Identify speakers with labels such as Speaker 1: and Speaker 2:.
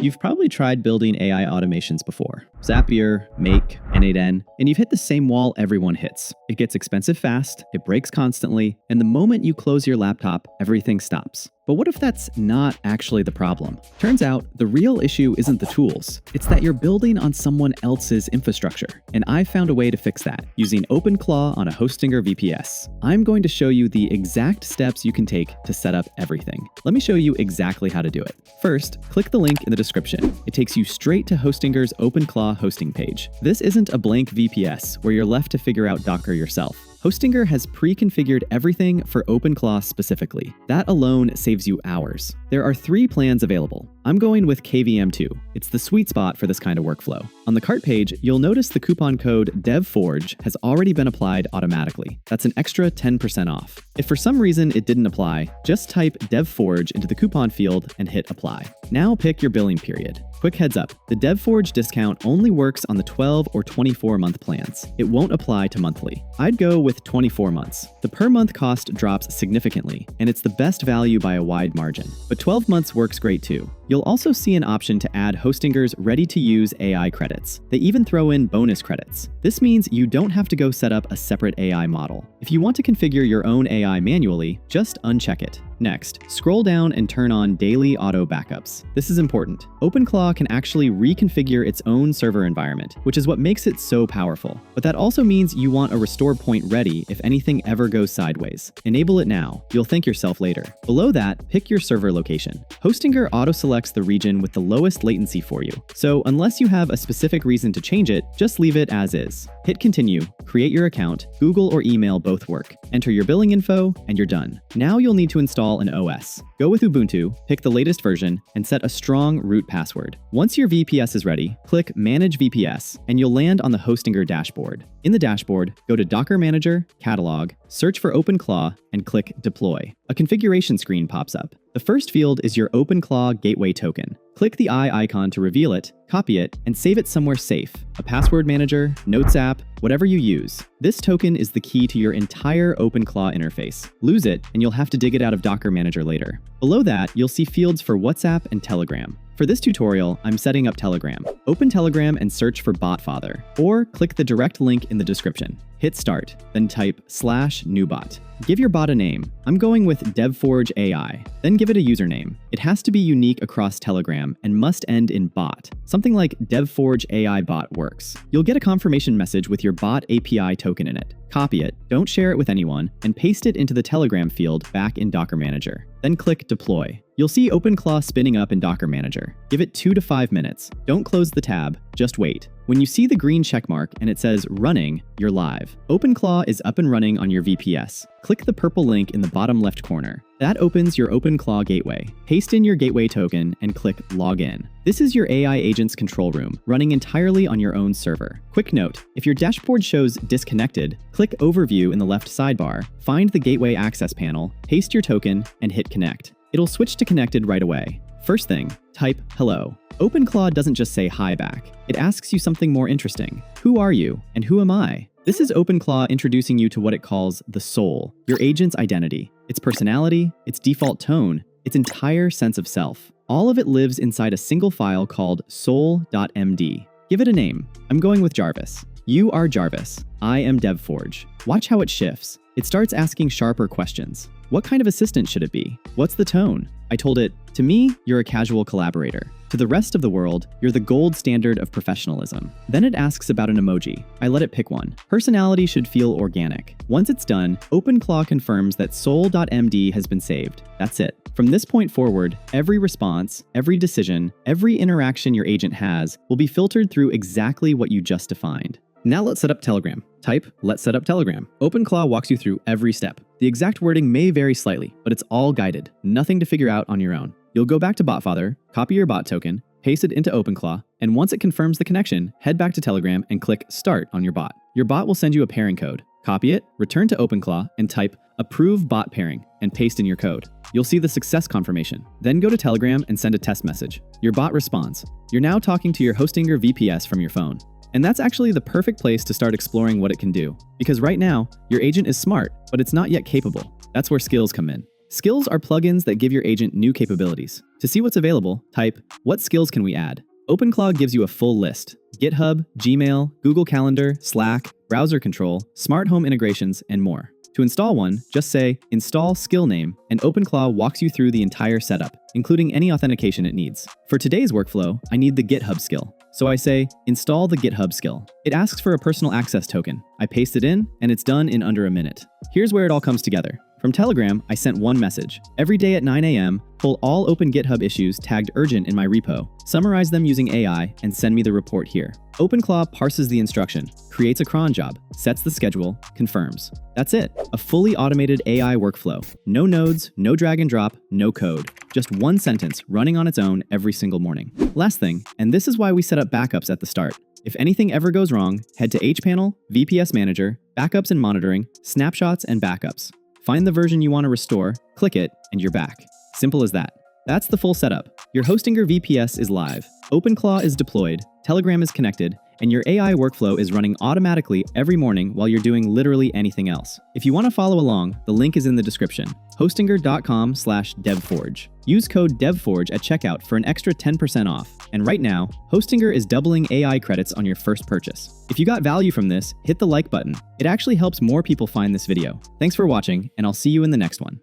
Speaker 1: You've probably tried building AI automations before. Zapier, Make, N8N, and you've hit the same wall everyone hits. It gets expensive fast, it breaks constantly, and the moment you close your laptop, everything stops. But what if that's not actually the problem? Turns out, the real issue isn't the tools. It's that you're building on someone else's infrastructure. And I found a way to fix that using OpenClaw on a Hostinger VPS. I'm going to show you the exact steps you can take to set up everything. Let me show you exactly how to do it. First, click the link in the description. It takes you straight to Hostinger's OpenClaw hosting page. This isn't a blank VPS where you're left to figure out Docker yourself. Hostinger has pre-configured everything for OpenClaw specifically. That alone saves you hours. There are 3 plans available. I'm going with KVM2. It's the sweet spot for this kind of workflow. On the cart page, you'll notice the coupon code DEVFORGE has already been applied automatically. That's an extra 10% off. If for some reason it didn't apply, just type DEVFORGE into the coupon field and hit apply. Now pick your billing period. Quick heads up, the DevForge discount only works on the 12 or 24-month plans. It won't apply to monthly. I'd go with 24 months. The per month cost drops significantly, and it's the best value by a wide margin. But 12 months works great too. You'll also see an option to add Hostinger's ready-to-use AI credits. They even throw in bonus credits. This means you don't have to go set up a separate AI model. If you want to configure your own AI manually, just uncheck it. Next, scroll down and turn on Daily Auto Backups. This is important. OpenClaw can actually reconfigure its own server environment, which is what makes it so powerful. But that also means you want a restore point ready if anything ever goes sideways. Enable it now. You'll thank yourself later. Below that, pick your server location. Hostinger auto-selects the region with the lowest latency for you. So unless you have a specific reason to change it, just leave it as is. Hit continue, create your account, Google or email both work. Enter your billing info, and you're done. Now you'll need to install an OS. Go with Ubuntu, pick the latest version, and set a strong root password. Once your VPS is ready, click Manage VPS, and you'll land on the Hostinger dashboard. In the dashboard, go to Docker Manager, Catalog, search for OpenClaw, and click Deploy. A configuration screen pops up. The first field is your OpenClaw gateway token. Click the eye icon to reveal it, copy it, and save it somewhere safe. A password manager, Notes app, whatever you use. This token is the key to your entire OpenClaw interface. Lose it, and you'll have to dig it out of Docker Manager later. Below that, you'll see fields for WhatsApp and Telegram. For this tutorial, I'm setting up Telegram. Open Telegram and search for BotFather, or click the direct link in the description. Hit start, then type /newbot. Give your bot a name. I'm going with DevForge AI. Then give it a username. It has to be unique across Telegram and must end in bot. Something like DevForge AI bot works. You'll get a confirmation message with your bot API token in it. Copy it, don't share it with anyone, and paste it into the Telegram field back in Docker Manager. Then click Deploy. You'll see OpenClaw spinning up in Docker Manager. Give it 2 to 5 minutes. Don't close the tab, just wait. When you see the green checkmark and it says running, you're live. OpenClaw is up and running on your VPS. Click the purple link in the bottom left corner. That opens your OpenClaw gateway. Paste in your gateway token and click Login. This is your AI agent's control room, running entirely on your own server. Quick note, if your dashboard shows disconnected, click Overview in the left sidebar, find the gateway access panel, paste your token, and hit connect. It'll switch to connected right away. First thing, type hello. OpenClaw doesn't just say hi back. It asks you something more interesting. Who are you, and who am I? This is OpenClaw introducing you to what it calls the soul, your agent's identity, its personality, its default tone, its entire sense of self. All of it lives inside a single file called soul.md. Give it a name. I'm going with Jarvis. You are Jarvis. I am DevForge. Watch how it shifts. It starts asking sharper questions. What kind of assistant should it be? What's the tone? I told it, to me, you're a casual collaborator. To the rest of the world, you're the gold standard of professionalism. Then it asks about an emoji. I let it pick one. Personality should feel organic. Once it's done, OpenClaw confirms that soul.md has been saved. That's it. From this point forward, every response, every decision, every interaction your agent has will be filtered through exactly what you just defined. Now let's set up Telegram. Type, let's set up Telegram. OpenClaw walks you through every step. The exact wording may vary slightly, but it's all guided. Nothing to figure out on your own. You'll go back to BotFather, copy your bot token, paste it into OpenClaw, and once it confirms the connection, head back to Telegram and click Start on your bot. Your bot will send you a pairing code. Copy it, return to OpenClaw, and type Approve Bot Pairing and paste in your code. You'll see the success confirmation. Then go to Telegram and send a test message. Your bot responds. You're now talking to your Hostinger VPS from your phone. And that's actually the perfect place to start exploring what it can do. Because right now, your agent is smart, but it's not yet capable. That's where skills come in. Skills are plugins that give your agent new capabilities. To see what's available, type, "What skills can we add?" OpenClaw gives you a full list: GitHub, Gmail, Google Calendar, Slack, browser control, smart home integrations, and more. To install one, just say, "Install skill name," and OpenClaw walks you through the entire setup, including any authentication it needs. For today's workflow, I need the GitHub skill. So I say, "Install the GitHub skill." It asks for a personal access token. I paste it in, and it's done in under a minute. Here's where it all comes together. From Telegram, I sent one message. Every day at 9 a.m., pull all open GitHub issues tagged urgent in my repo, summarize them using AI, and send me the report here. OpenClaw parses the instruction, creates a cron job, sets the schedule, confirms. That's it. A fully automated AI workflow. No nodes, no drag and drop, no code. Just one sentence running on its own every single morning. Last thing, and this is why we set up backups at the start. If anything ever goes wrong, head to hPanel, VPS Manager, Backups and Monitoring, Snapshots and Backups. Find the version you want to restore, click it, and you're back. Simple as that. That's the full setup. Your Hostinger VPS is live, OpenClaw is deployed, Telegram is connected, and your AI workflow is running automatically every morning while you're doing literally anything else. If you want to follow along, the link is in the description. Hostinger.com/devforge. Use code DEVFORGE at checkout for an extra 10% off. And right now, Hostinger is doubling AI credits on your first purchase. If you got value from this, hit the like button. It actually helps more people find this video. Thanks for watching, and I'll see you in the next one.